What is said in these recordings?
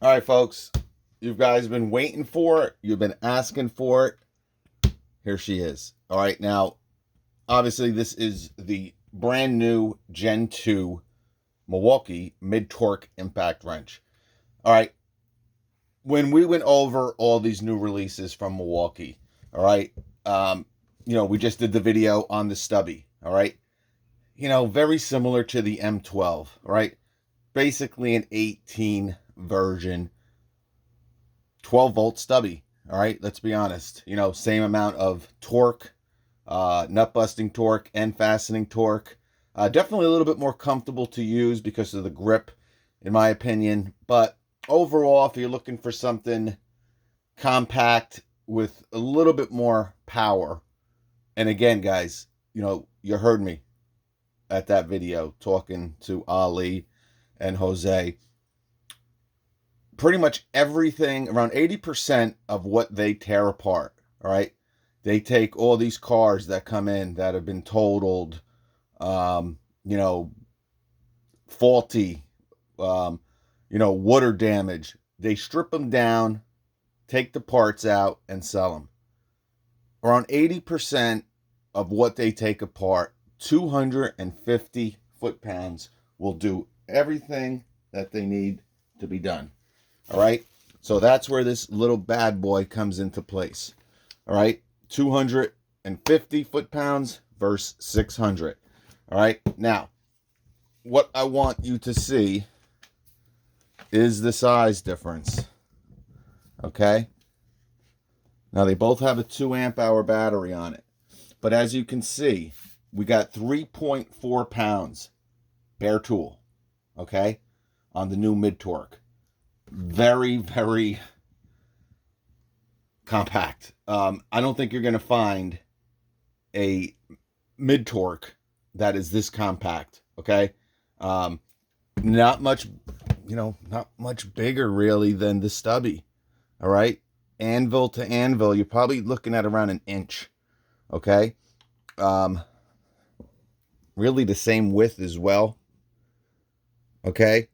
All right, folks, you guys been waiting for it. You've been asking for it. Here she is. All right, now, obviously, this is the brand new Gen 2 Milwaukee mid-torque impact wrench. All right, when we went over all these new releases from Milwaukee, all right, we just did the video on the stubby, all right, very similar to the M12, all right, basically an 18 version 12-volt stubby. All right, let's be honest. Same amount of torque, nut busting torque and fastening torque. Definitely a little bit more comfortable to use because of the grip, in my opinion. But overall, if you're looking for something compact with a little bit more power, and again, guys, you heard me at that video talking to Ali and Jose. Pretty much everything, around 80% of what they tear apart, all right? They take all these cars that come in that have been totaled, faulty, water damage. They strip them down, take the parts out, and sell them. Around 80% of what they take apart, 250 foot-pounds, will do everything that they need to be done. All right, so that's where this little bad boy comes into place. All right, 250 foot-pounds versus 600. All right, now, what I want you to see is the size difference. Okay, now they both have a 2 amp hour battery on it, but as you can see, we got 3.4 pounds bare tool, okay, on the new mid-torque. Very, very compact. I don't think you're going to find a mid-torque that is this compact, okay? Not much, not much bigger really than the stubby, all right? Anvil to anvil, you're probably looking at around an inch, okay? Really the same width as well, okay?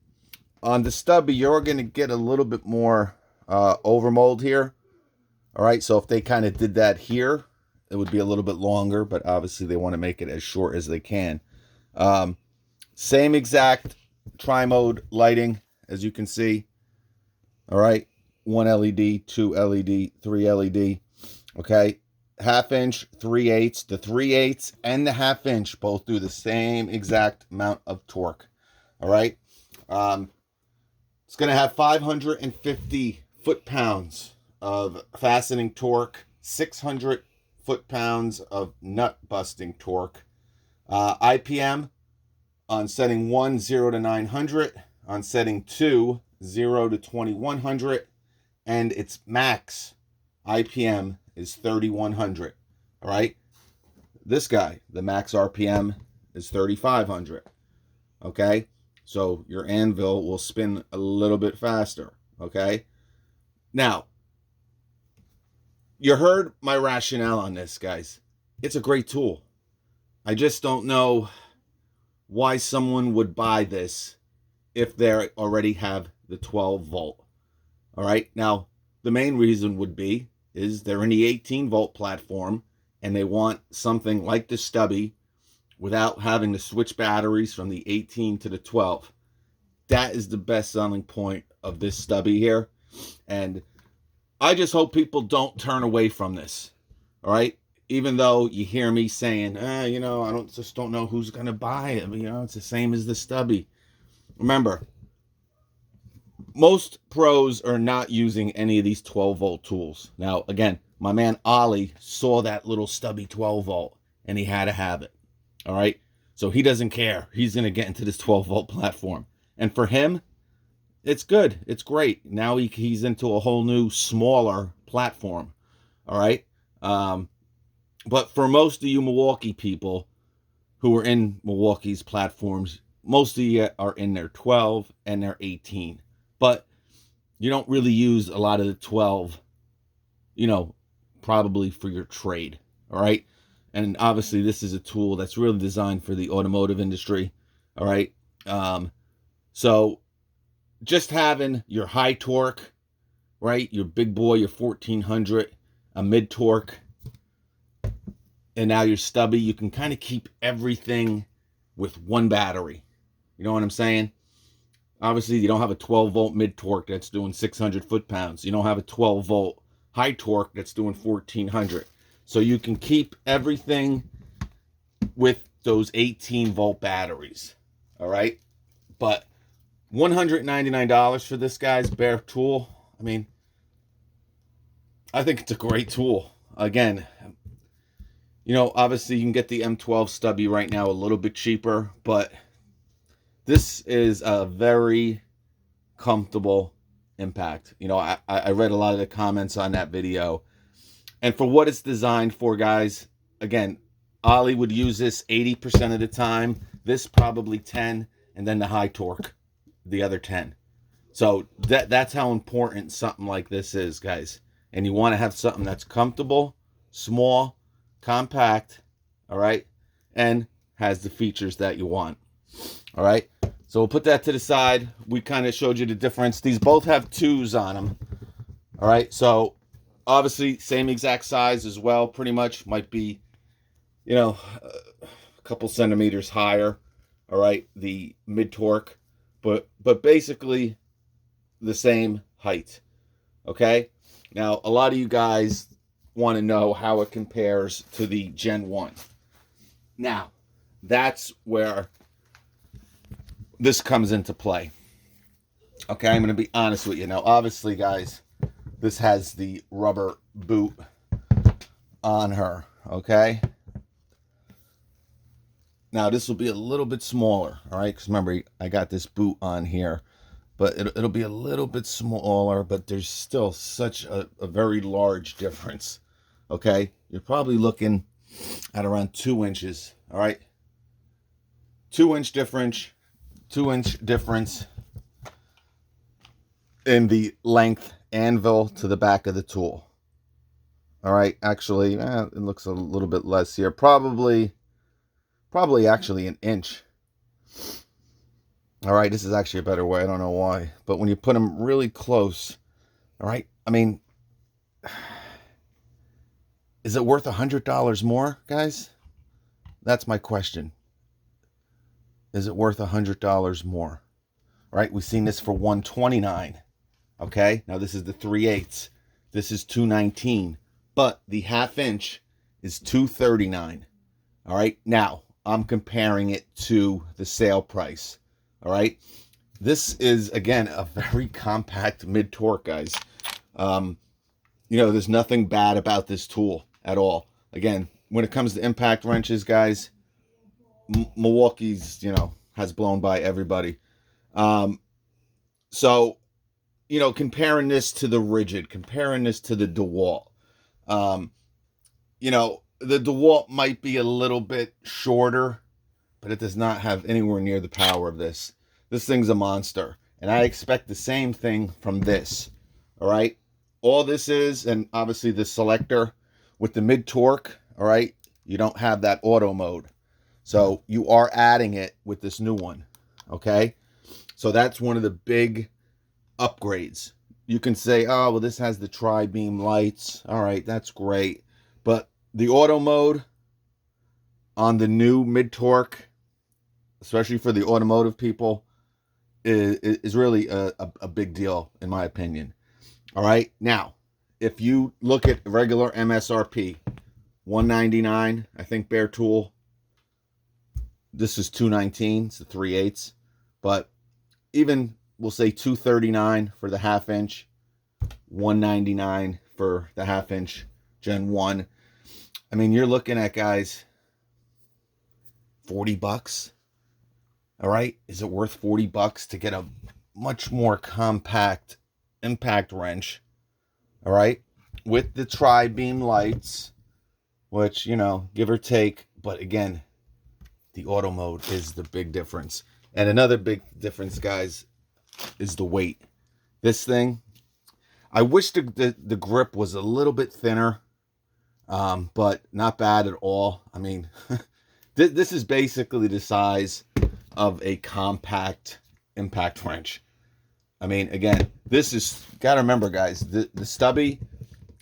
On the stubby, you're going to get a little bit more overmold here. All right, so if they kind of did that here, it would be a little bit longer, but obviously they want to make it as short as they can. Same exact tri-mode lighting, as you can see. All right, 1 LED, 2 LED, 3 LED. Okay, 1/2 inch, 3/8. The 3/8 and the 1/2 inch both do the same exact amount of torque. All right. It's going to have 550 foot-pounds of fastening torque, 600 foot-pounds of nut-busting torque. IPM on setting 1, 0 to 900, on setting 2, 0 to 2100, and its max IPM is 3100. All right? This guy, the max RPM is 3500. Okay? So your anvil will spin a little bit faster, okay? Now, you heard my rationale on this, guys. It's a great tool. I just don't know why someone would buy this if they already have the 12 volt. All right? Now, the main reason would be is they're in the 18 volt platform and they want something like the stubby without having to switch batteries from the 18 to the 12. That is the best selling point of this stubby here. And I just hope people don't turn away from this. All right? Even though you hear me saying, I don't know who's going to buy it. It's the same as the stubby. Remember, most pros are not using any of these 12 volt tools. Now, again, my man Ali saw that little stubby 12 volt and he had to have it. All right, so he doesn't care. He's going to get into this 12 volt platform. And for him, it's good. It's great. Now he's into a whole new, smaller platform. All right. But for most of you Milwaukee people who are in Milwaukee's platforms, most of you are in their 12 and their 18. But you don't really use a lot of the 12, probably for your trade. All right. And obviously, this is a tool that's really designed for the automotive industry. All right. So just having your high torque, right? Your big boy, your 1400, a mid torque, and now your stubby, you can kind of keep everything with one battery. You know what I'm saying? Obviously, you don't have a 12-volt mid torque that's doing 600 foot-pounds. You don't have a 12-volt high torque that's doing 1400. So you can keep everything with those 18-volt batteries. All right? But $199 for this guy's bare tool. I mean, I think it's a great tool. Again, you know, obviously you can get the M12 stubby right now a little bit cheaper, but this is a very comfortable impact. You know, I read a lot of the comments on that video, and for what it's designed for, guys, again, Ollie would use this 80% of the time, this probably 10, and then the high torque the other 10. So that's how important something like this is, guys. And you want to have something that's comfortable, small, compact, all right, and has the features that you want. All right, so we'll put that to the side. We kind of showed you the difference. These both have 2s on them. All right, so obviously same exact size as well, pretty much. Might be, you know, a couple centimeters higher. All right, the mid torque, but basically the same height. Okay, now a lot of you guys want to know how it compares to the Gen 1. Now, that's where this comes into play. Okay, I'm going to be honest with you. Now, obviously, guys, this has the rubber boot on her, okay? Now, this will be a little bit smaller, all right? Because remember, I got this boot on here, but it'll be a little bit smaller, but there's still such a very large difference, okay? You're probably looking at around 2 inches, all right? 2-inch difference, 2-inch difference in the length anvil to the back of the tool. All right, actually, it looks a little bit less here. Probably actually an inch. All right, this is actually a better way. I don't know why. But when you put them really close, all right, I mean, is it worth $100 more, guys? That's my question. Is it worth $100 more? All right, we've seen this for $129. Okay, now this is the 3/8. This is $219. But the 1/2 inch is $239. All right, now I'm comparing it to the sale price. All right, this is, again, a very compact mid torque, guys. You know, there's nothing bad about this tool at all. Again, when it comes to impact wrenches, guys, Milwaukee's, you know, has blown by everybody. So, you know, comparing this to the Ridgid, comparing this to the DeWalt, you know, the DeWalt might be a little bit shorter, but it does not have anywhere near the power of this. This thing's a monster, and I expect the same thing from this. All right, all this is, and obviously the selector with the mid torque, all right, you don't have that auto mode, so you are adding it with this new one. Okay, so that's one of the big upgrades. You can say, oh, well, this has the tri-beam lights. All right, that's great. But the auto mode on the new mid-torque, especially for the automotive people, is really a big deal, in my opinion. All right, now, if you look at regular MSRP, $199, I think, bare tool. This is $219, it's the 3/8. But even, we'll say $239 for the 1/2 inch, $199 for the 1/2 inch Gen 1. I mean, you're looking at, guys, $40. All right, is it worth $40 to get a much more compact impact wrench? All right, with the tri-beam lights, which, you know, give or take, but again, the auto mode is the big difference. And another big difference, guys, is the weight. This thing, I wish the grip was a little bit thinner, but not bad at all. I mean, this is basically the size of a compact impact wrench. I mean, again, this is, got to remember, guys, the stubby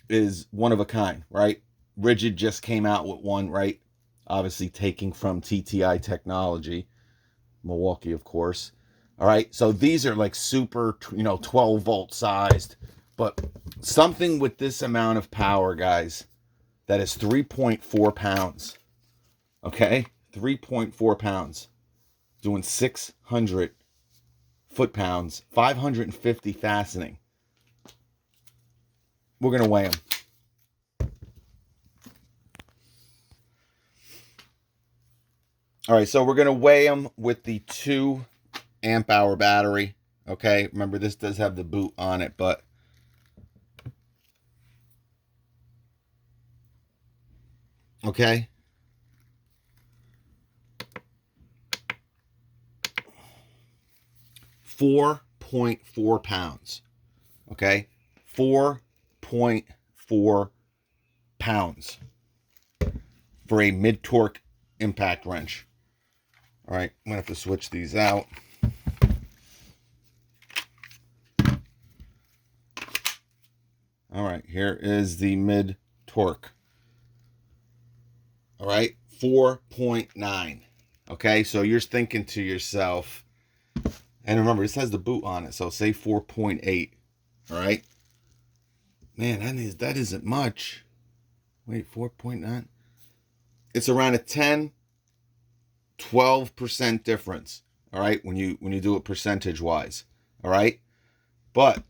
is one of a kind, right? Ridgid just came out with one, right? Obviously taking from TTI technology, Milwaukee, of course. All right, so these are like super, 12 volt sized, but something with this amount of power, guys, that is 3.4 pounds. Okay, 3.4 pounds, doing 600 foot-pounds, 550 fastening. We're going to weigh them. All right, so we're going to weigh them with the 2 amp hour battery. Okay, remember this does have the boot on it, but okay. 4.4 pounds. Okay, 4.4 pounds for a mid-torque impact wrench. All right, I'm gonna have to switch these out. All right, here is the mid-torque. All right, 4.9. Okay, so you're thinking to yourself, and remember, this has the boot on it, so say 4.8. All right, man, that isn't much. Wait, 4.9. It's around a 10-12% difference. All right, when you do it percentage wise. All right, but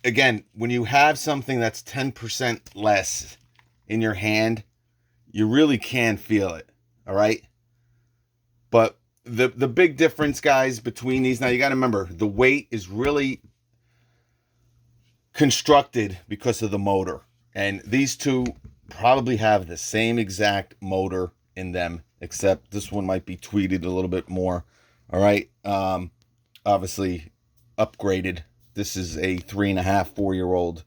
again, when you have something that's 10% less in your hand, you really can feel it. All right, but the big difference, guys, between these, now you got to remember, the weight is really constructed because of the motor, and these two probably have the same exact motor in them, except this one might be tweeted a little bit more. All right, obviously upgraded. This is a 3.5, 4-year-old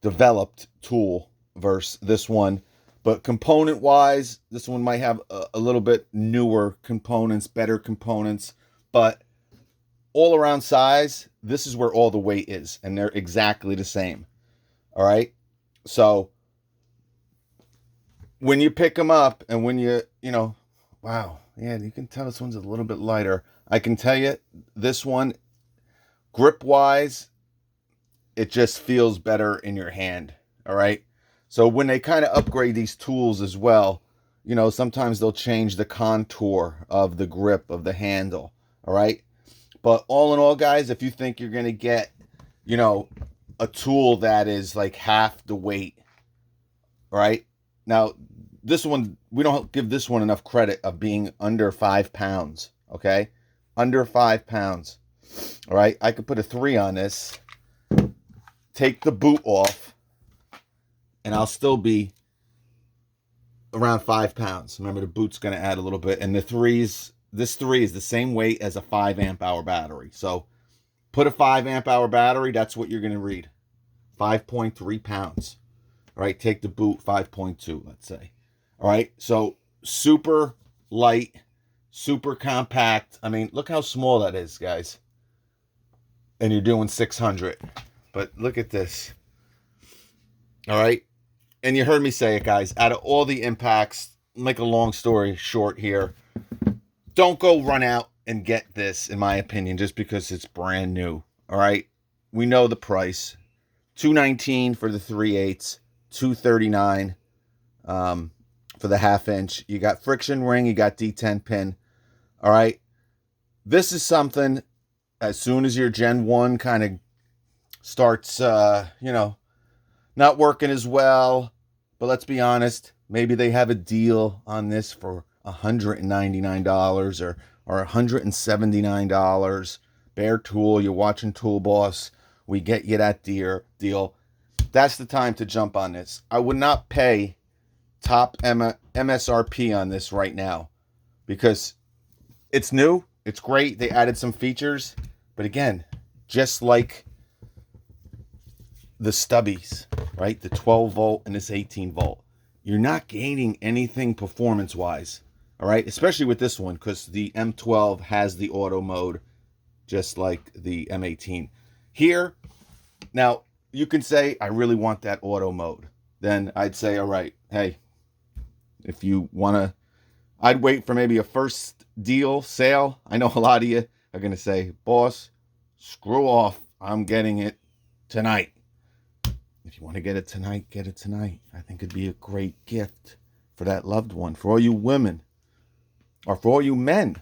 developed tool versus this one. But component wise, this one might have a little bit newer components, better components, but all around size, this is where all the weight is, and they're exactly the same. All right, so when you pick them up and when wow, yeah, you can tell this one's a little bit lighter. I can tell you this one, grip wise, it just feels better in your hand. All right, so when they kind of upgrade these tools as well, sometimes they'll change the contour of the grip of the handle. All right, but all in all, guys, if you think you're going to get a tool that is like half the weight, right? Now, this one, we don't give this one enough credit of being under 5 pounds, okay? Under 5 pounds, all right? I could put a 3 on this, take the boot off, and I'll still be around 5 pounds. Remember, the boot's going to add a little bit, and this 3 is the same weight as a 5 amp hour battery. So put a 5 amp hour battery, that's what you're going to read. 5.3 pounds. All right, take the boot, 5.2, let's say. All right, so super light, super compact. I mean, look how small that is, guys. And you're doing 600. But look at this. All right, and you heard me say it, guys. Out of all the impacts, make a long story short here, don't go run out and get this, in my opinion, just because it's brand new. All right, we know the price. $219 for the 3/8, $239 for the 1/2 inch. You got friction ring, you got D10 pin. All right, this is something, as soon as your Gen 1 kind of starts, not working as well, but let's be honest, maybe they have a deal on this for $199 or $179. Bare Tool, you're watching Tool Boss, we get you that deal. That's the time to jump on this. I would not pay top MSRP on this right now because it's new, it's great, they added some features, but again, just like the stubbies, right? The 12 volt and this 18 volt. You're not gaining anything performance wise, all right? Especially with this one, because the M12 has the auto mode, just like the M18. Here, now, you can say, I really want that auto mode. Then I'd say, all right, hey, if you want to, I'd wait for maybe a first deal, sale. I know a lot of you are going to say, boss, screw off. I'm getting it tonight. If you want to get it tonight, get it tonight. I think it'd be a great gift for that loved one, for all you women, or for all you men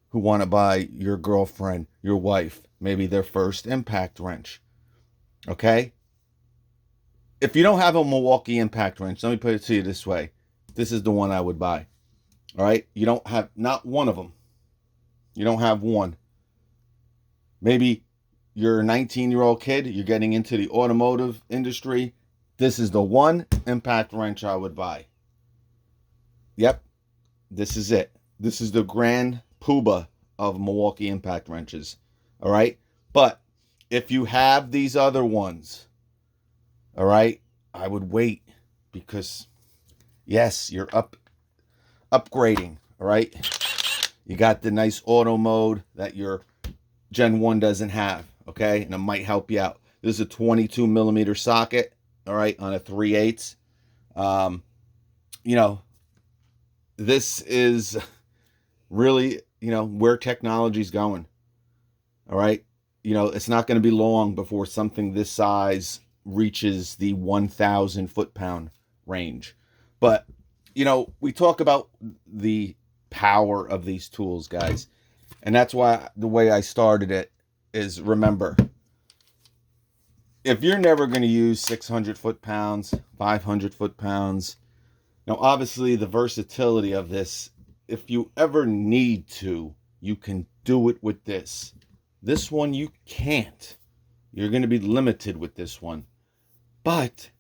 who want to buy your girlfriend, your wife, maybe their first impact wrench. Okay? If you don't have a Milwaukee impact wrench, let me put it to you this way. This is the one I would buy. All right? You don't have, not one of them. You don't have one. Maybe you're a 19-year-old kid, you're getting into the automotive industry. This is the one impact wrench I would buy. Yep. This is it. This is the grand poobah of Milwaukee impact wrenches. All right? But if you have these other ones, all right, I would wait, because yes, you're upgrading, all right? You got the nice auto mode that your Gen 1 doesn't have, okay? And it might help you out. This is a 22 millimeter socket, all right, on a 3/8. You know, this is really, you know, where technology's going, all right? You know, it's not going to be long before something this size reaches the 1,000 foot-pound range. But, you know, we talk about the power of these tools, guys. And that's why the way I started it is, remember, if you're never going to use 600 foot-pounds, 500 foot-pounds, now obviously the versatility of this, if you ever need to, you can do it with this. This one you can't. You're going to be limited with this one. But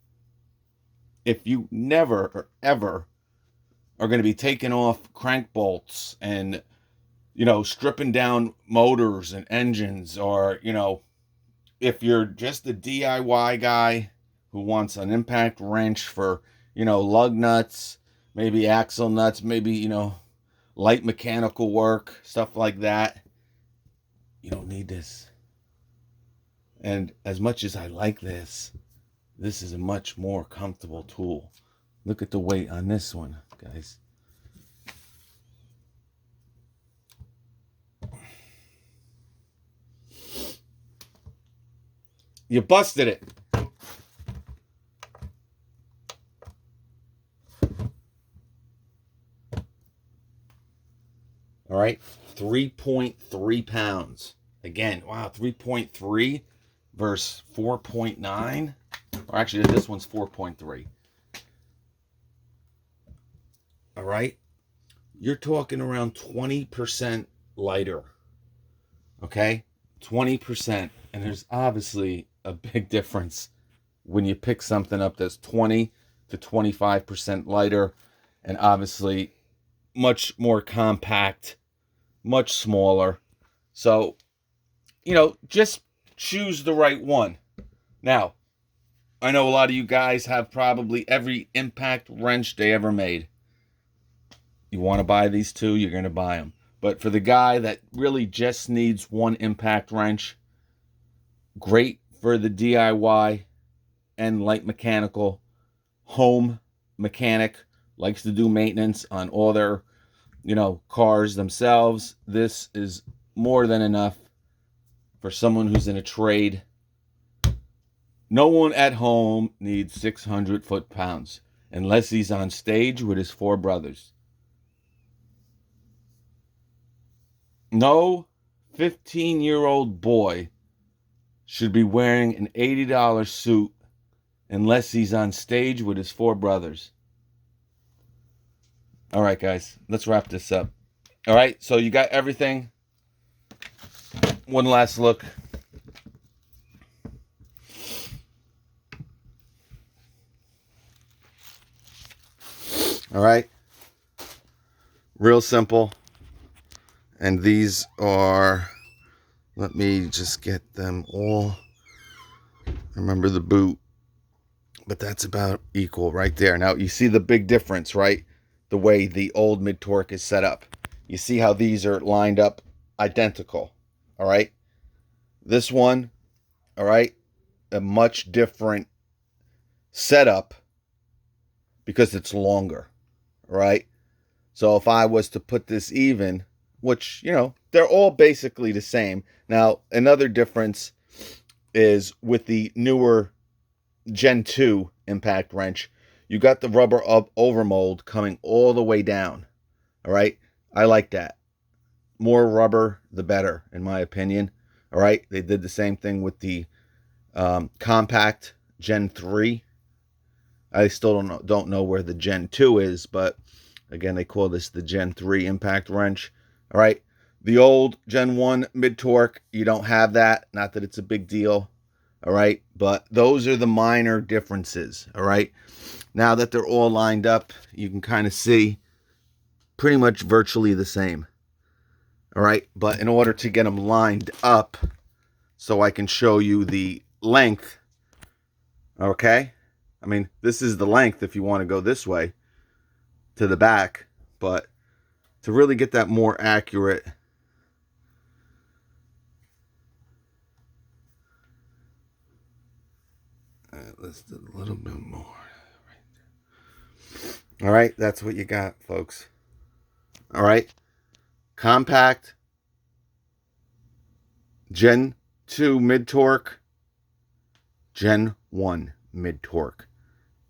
if you never or ever are going to be taking off crank bolts and, you know, stripping down motors and engines, or, you know, if you're just a DIY guy who wants an impact wrench for, you know, lug nuts, maybe axle nuts, maybe, you know, light mechanical work, stuff like that, you don't need this. And as much as I like this, this is a much more comfortable tool. Look at the weight on this one, guys. You busted it. All right, 3.3 pounds. Again, wow, 3.3 versus 4.9. Or actually, this one's 4.3. All right, you're talking around 20% lighter. Okay, 20%. And there's obviously a big difference when you pick something up that's 20 to 25% lighter, and obviously much more compact, much smaller. So, you know, just choose the right one. Now, I know a lot of you guys have probably every impact wrench they ever made. You want to buy these two, you're going to buy them. But for the guy that really just needs one impact wrench, great for the DIY and light mechanical home mechanic, likes to do maintenance on all their, you know, cars themselves. This is more than enough for someone who's in a trade. No one at home needs 600 foot-pounds unless he's on stage with his four brothers. No 15-year-old boy should be wearing an $80 suit unless he's on stage with his four brothers. All right, guys, let's wrap this up. All right, so you got everything. One last look. All right, real simple. And these are, let me just get them all. Remember the boot, but that's about equal right there. Now you see the big difference, right? The way the old mid-torque is set up. You see how these are lined up identical. All right. This one, all right, a much different setup because it's longer. All right. So if I was to put this even, which, you know, they're all basically the same. Now, another difference is with the newer Gen 2 impact wrench, you got the rubber overmold coming all the way down. All right. I like that. More rubber, the better, in my opinion. All right. They did the same thing with the compact Gen 3. I still don't know where the Gen 2 is, but again, they call this the Gen 3 impact wrench. All right. The old Gen 1 mid-torque, you don't have that. Not that it's a big deal. All right. But those are the minor differences. All right. Now that they're all lined up, you can kind of see pretty much virtually the same. All right. But in order to get them lined up so I can show you the length, okay, I mean, this is the length if you want to go this way to the back, but to really get that more accurate, let's do a little bit more. All right, that's what you got, folks. All right, compact, Gen 2 mid-torque, Gen 1 mid-torque.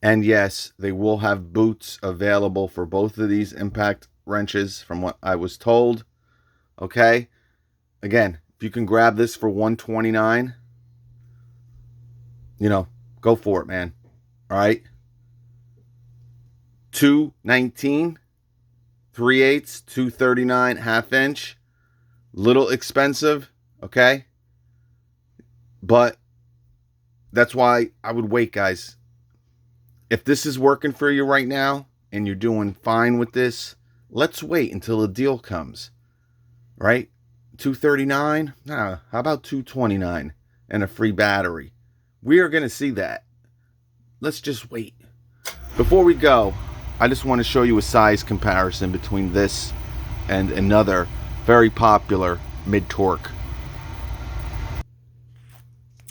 And yes, they will have boots available for both of these impact wrenches from what I was told. Okay. Again, if you can grab this for $129, you know, go for it, man. All right. $219, 3/8, $239, ½ inch. Little expensive. Okay. But that's why I would wait, guys. If this is working for you right now and you're doing fine with this, let's wait until the deal comes. Right? $239? Nah, how about $229 and a free battery? We are going to see that. Let's just wait. Before we go, I just want to show you a size comparison between this and another very popular mid-torque.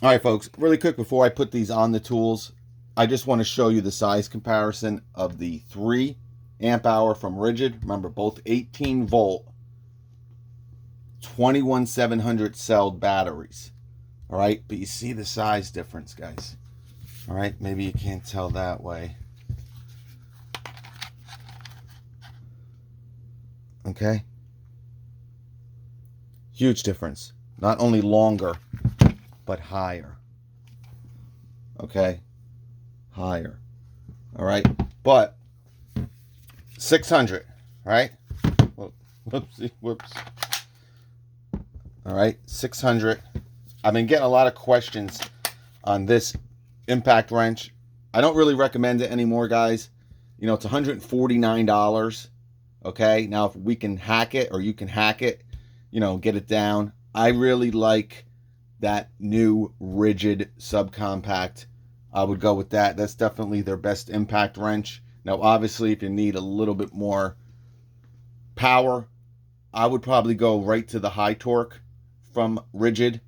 All right, folks, really quick before I put these on the tools, I just want to show you the size comparison of the 3 amp hour from Ridgid. Remember, both 18 volt, 21700 cell batteries. All right, but you see the size difference, guys. All right, maybe you can't tell that way. Okay. Huge difference. Not only longer, but higher. Okay. Higher. All right. But 600, right? Whoopsie, whoops. All right. 600. I've been getting a lot of questions on this impact wrench. I don't really recommend it anymore, guys. You know, it's $149. Okay. Now, if we can hack it or you can hack it, you know, get it down. I really like that new Ridgid subcompact. I would go with that. That's definitely their best impact wrench. Now, obviously, if you need a little bit more power, I would probably go right to the high torque from Ridgid.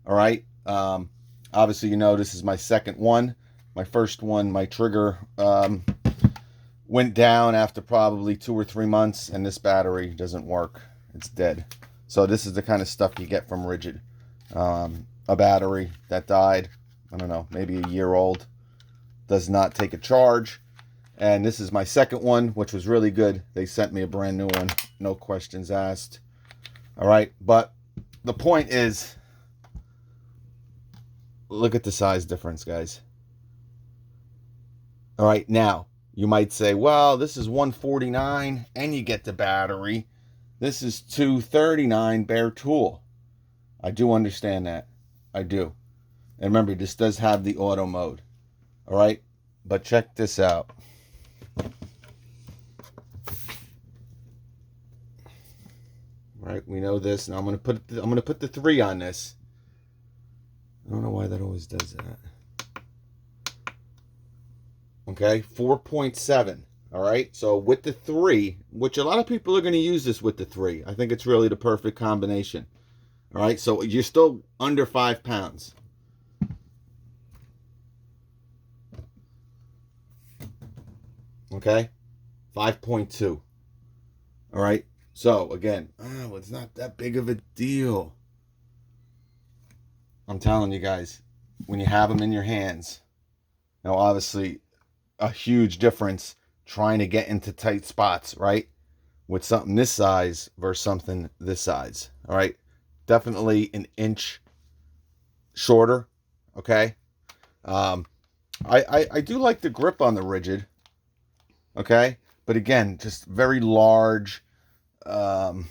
All right. Obviously, you know, this is my second one. My first one, my trigger went down after probably 2 or 3 months, and this battery doesn't work. It's dead. So this is the kind of stuff you get from Ridgid. A battery that died, I don't know, maybe a year old, does not take a charge. And this is my second one, which was really good. They sent me a brand new one, no questions asked. All right, but the point is, look at the size difference, guys. All right, now you might say, well, this is $149 and you get the battery. This is $239 bare tool. I do understand that. I do. And remember, this does have the auto mode. All right, but check this out. All right, we know this. Now I'm gonna put the 3 on this. I don't know why that always does that. Okay, 4.7. All right, so with the 3, which a lot of people are going to use this with the 3. I think it's really the perfect combination. All right, so you're still under 5 pounds. Okay, 5.2. All right, so again, it's not that big of a deal. I'm telling you guys, when you have them in your hands, now obviously a huge difference trying to get into tight spots, right? With something this size versus something this size. All right, definitely an inch shorter. Okay, I do like the grip on the Ridgid. Okay, but again, just very large. Um,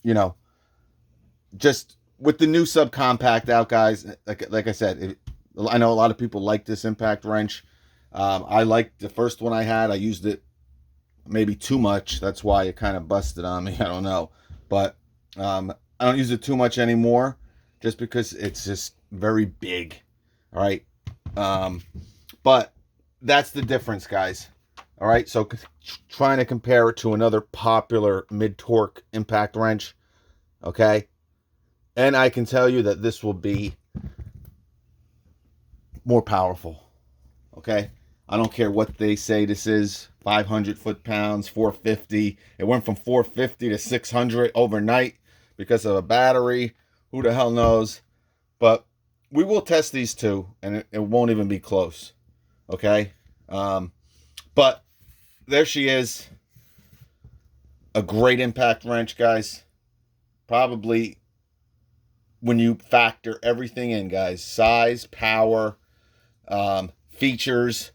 you know, just with the new subcompact out, guys. Like I said, I know a lot of people like this impact wrench. I liked the first one I had. I used it maybe too much. That's why it kind of busted on me. I don't know, but I don't use it too much anymore, just because it's just very big. All right, but that's the difference, guys. All right, so trying to compare it to another popular mid-torque impact wrench, okay? And I can tell you that this will be more powerful, okay? I don't care what they say this is, 500 foot-pounds, 450. It went from 450 to 600 overnight because of a battery. Who the hell knows? But we will test these two, and it won't even be close, okay? But there she is. A great impact wrench, guys. Probably when you factor everything in, guys. Size, power, features,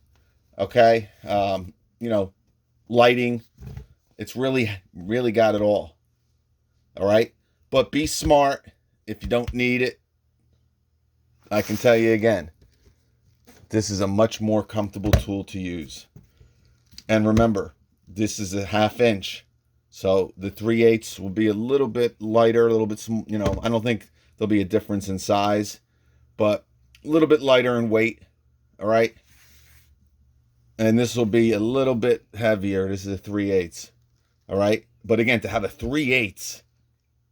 okay? Lighting. It's really, really got it all. All right? But be smart. If you don't need it, I can tell you again, this is a much more comfortable tool to use. And remember, this is a 1/2 inch. So the 3/8 will be a little bit lighter, a little bit, I don't think there'll be a difference in size, but a little bit lighter in weight. All right. And this will be a little bit heavier. This is a 3/8. All right. But again, to have a 3/8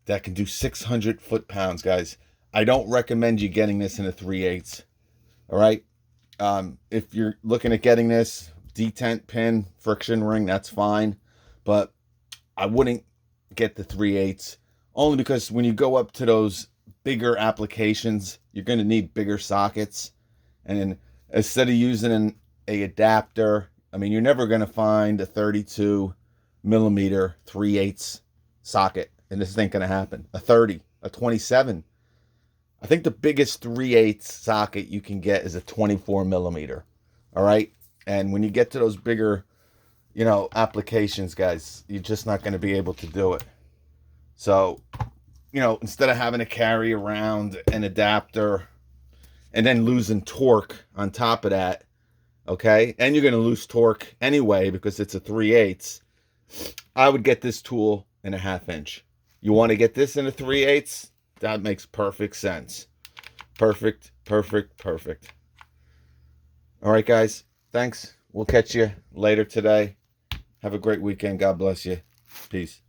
that can do 600 foot-pounds, guys, I don't recommend you getting this in a 3/8. All right. If you're looking at getting this detent pin friction ring, that's fine, but I wouldn't get the 3/8, only because when you go up to those bigger applications, you're going to need bigger sockets. And instead of using an adapter, I mean, you're never going to find a 32 millimeter 3/8 socket, and this ain't going to happen. A 30, a 27. I think the biggest 3/8 socket you can get is a 24 millimeter. All right. And when you get to those bigger, applications, guys, you're just not going to be able to do it. So, instead of having to carry around an adapter and then losing torque on top of that, okay, and you're going to lose torque anyway because it's a 3/8, I would get this tool in a 1/2 inch. You want to get this in a 3/8? That makes perfect sense. Perfect, perfect, perfect. All right, guys. Thanks. We'll catch you later today. Have a great weekend. God bless you. Peace.